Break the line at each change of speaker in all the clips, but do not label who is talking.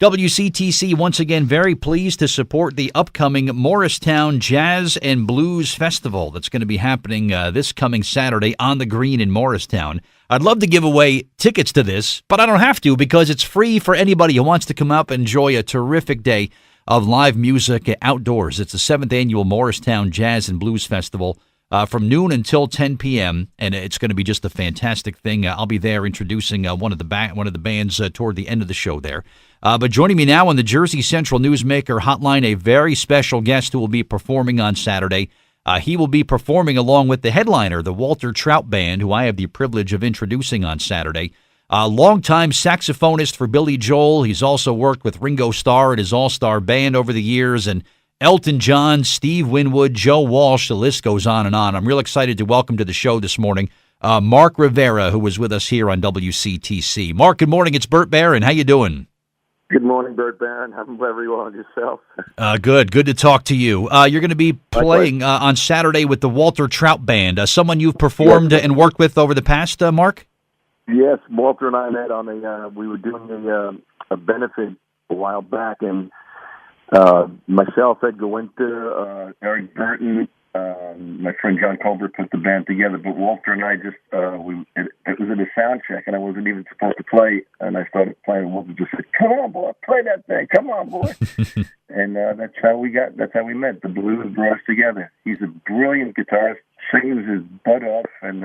WCTC once again very pleased to support the upcoming Morristown Jazz and Blues Festival that's going to be happening this coming Saturday on the Green in Morristown. I'd love to give away tickets to this, but I don't have to because it's free for anybody who wants to come up and enjoy a terrific day of live music outdoors. It's the 7th annual Morristown Jazz and Blues Festival from noon until 10 p.m., and it's going to be just a fantastic thing. I'll be there introducing one of the bands toward the end of the show there. But joining me now on the Jersey Central Newsmaker hotline, a very special guest who will be performing on Saturday. He will be performing along with the headliner, the Walter Trout Band, who I have the privilege of introducing on Saturday. Longtime saxophonist for Billy Joel. He's also worked with Ringo Starr and his all-star band over the years, and Elton John, Steve Winwood, Joe Walsh, the list goes on and on. I'm real excited to welcome to the show this morning Mark Rivera, who was with us here on WCTC. Mark, good morning. It's Bert Barron. How you doing?
Good morning, Bert Barron. I'm very well, and yourself?
Good to talk to you. You're going to be playing on Saturday with the Walter Trout Band, someone you've performed and worked with over the past, Mark?
Yes, Walter and I met on we were doing a benefit a while back, and myself, Edgar Winter, Eric Burton, my friend John Colbert put the band together, but Walter and I just, it was at a sound check, and I wasn't even supposed to play, and I started playing, and Walter just said, "Come on, boy, play that thing, come on, boy." And that's how we met. The blues brought us together. He's a brilliant guitarist, sings his butt off, and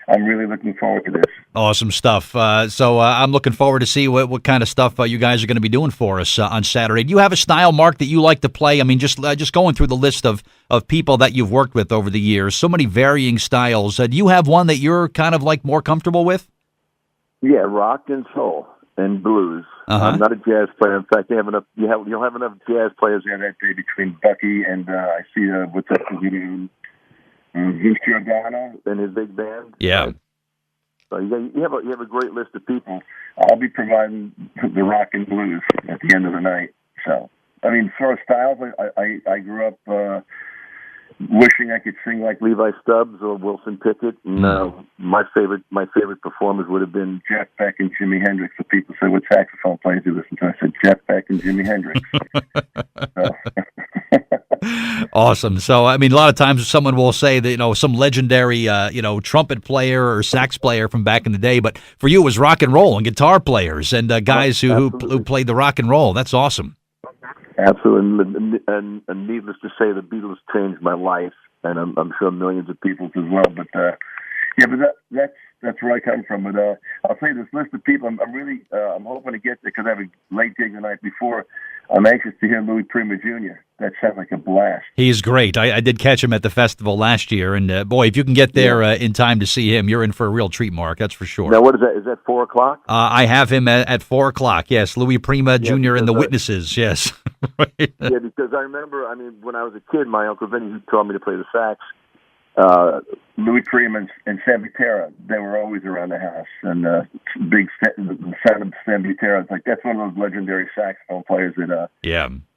I'm really looking forward to this.
Awesome stuff. So I'm looking forward to see what kind of stuff you guys are going to be doing for us on Saturday. Do you have a style, Mark, that you like to play? I mean, just going through the list of people that you've worked with over the years, so many varying styles. Do you have one that you're kind of like more comfortable with?
Yeah, rock and soul and blues. I'm not a jazz player. In fact, you'll have enough jazz players there that day between Bucky and I see what's up with you. Vince Giordano and his big band.
Yeah.
So you have a great list of people. I'll be providing the rock and blues at the end of the night. So, I mean, for styles, I grew up wishing I could sing like Levi Stubbs or Wilson Pickett. And my favorite performers would have been Jeff Beck and Jimi Hendrix. So people say, "What saxophone players do you listen to?" I said, Jeff Beck and Jimi Hendrix.
Awesome. So, I mean, a lot of times someone will say that, some legendary, trumpet player or sax player from back in the day. But for you, it was rock and roll and guitar players and guys who played the rock and roll. That's awesome.
Absolutely. And needless to say, the Beatles changed my life, and I'm sure millions of people's as well. But, that's where I come from. But I'll say this list of people, I'm hoping to get there because I have a late gig the night before. I'm anxious to hear Louis Prima Jr. That sounds like a blast.
He's great. I did catch him at the festival last year, and boy, if you can get there in time to see him, you're in for a real treat, Mark. That's for sure.
Now, what is that? Is that 4 o'clock?
I have him at 4 o'clock. Yes, Louis Prima Jr. and the Witnesses. Yes. Right.
Yeah, because I remember. I mean, when I was a kid, my Uncle Vinny, who taught me to play the sax, Louis Prima and Sam Butera, they were always around the house, and the sound of Sam Butera, it's like that's one of those legendary saxophone players that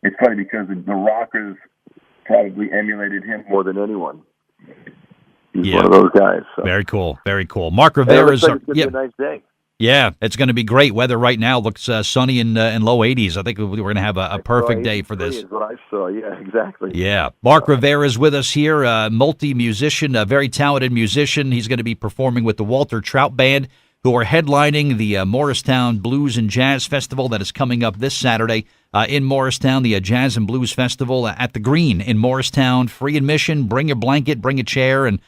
it's funny because the rockers probably emulated him more than anyone. He's one of those guys. So.
Very cool. Mark Rivera's
it's gonna be a nice day.
Yeah, it's going to be great. Weather right now looks sunny and low 80s. I think we're going to have a perfect day for this.
Is what I saw. Yeah, exactly.
Yeah. Mark Rivera is with us here, multi-musician, a very talented musician. He's going to be performing with the Walter Trout Band, who are headlining the Morristown Blues and Jazz Festival that is coming up this Saturday in Morristown, the Jazz and Blues Festival at the Green in Morristown. Free admission. Bring your blanket, bring a chair, and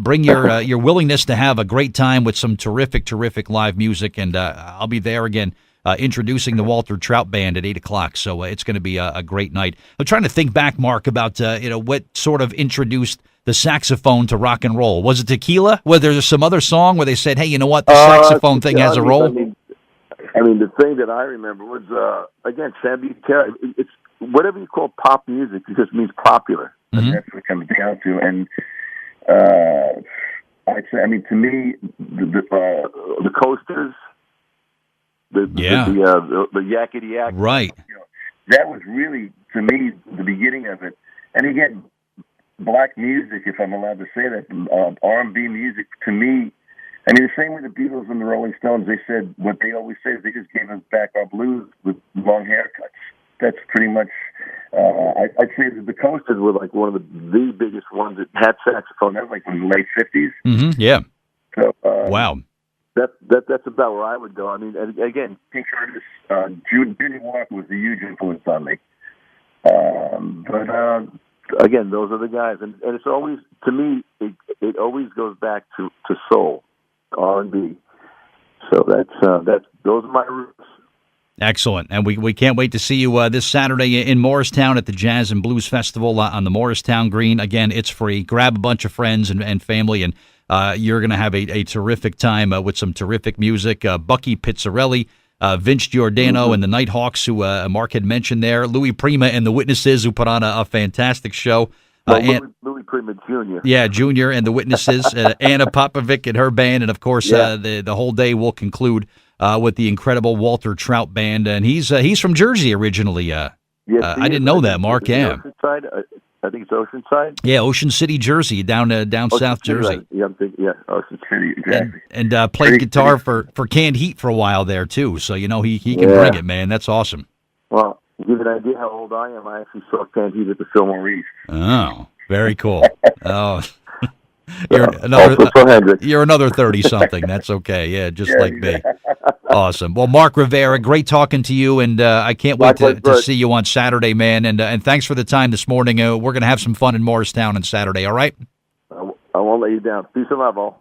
bring your willingness to have a great time with some terrific live music. And I'll be there again introducing the Walter Trout Band at 8 o'clock. So it's going to be a great night. I'm trying to think back, Mark, about what sort of introduced the saxophone to rock and roll. Was it Tequila? Was there some other song where they said, "Hey, you know what? The saxophone thing has a role"?
I mean, the thing that I remember was again, Sam Butera. It's whatever you call pop music. It just means popular. Mm-hmm. And that's what it comes down to. And I'd say, I mean, to me, the Coasters, the Yakety Yak,
right?
That was really, to me, the beginning of it. And again, black music, if I'm allowed to say that, R&B music, to me, I mean, the same with the Beatles and the Rolling Stones. They said what they always say is they just gave us back our blues with long haircuts. That's pretty much. I'd say that the Coasters were like one of the biggest ones that had saxophone. That was like in the late '50s.
Mm-hmm. Yeah.
So
wow.
That's about where I would go. I mean, and again, Pink Curtis, Junior Walker was a huge influence on me. But again, those are the guys, and it's always, to me, it always goes back to soul, R&B. So that's those are my roots.
Excellent. And we can't wait to see you this Saturday in Morristown at the Jazz and Blues Festival on the Morristown Green. Again, it's free. Grab a bunch of friends and family, and you're going to have a terrific time with some terrific music. Bucky Pizzarelli, Vince Giordano and the Nighthawks, who Mark had mentioned there. Louis Prima and the Witnesses, who put on a fantastic show.
Louis Prima Jr.
Yeah, Jr. and the Witnesses. Anna Popovic and her band. And, of course, the whole day will conclude with the incredible Walter Trout Band. And he's from Jersey originally.
Yes,
I didn't know that, Mark. Yeah.
I think it's Oceanside.
Yeah, Ocean City, Jersey, down South Jersey.
Right. Yeah, Ocean City, exactly.
And played guitar for Canned Heat for a while there, too. So, he can bring it, man. That's awesome.
Well, to give you an idea how old I am, I actually saw Canned Heat at the Fillmore East.
Oh, very cool. Oh,
you're
another 30-something. That's okay. Yeah, just like me. Awesome. Well, Mark Rivera, great talking to you, and I can't wait to see you on Saturday, man. And thanks for the time this morning. We're going to have some fun in Morristown on Saturday, all right?
I won't let you down. Peace and love, all.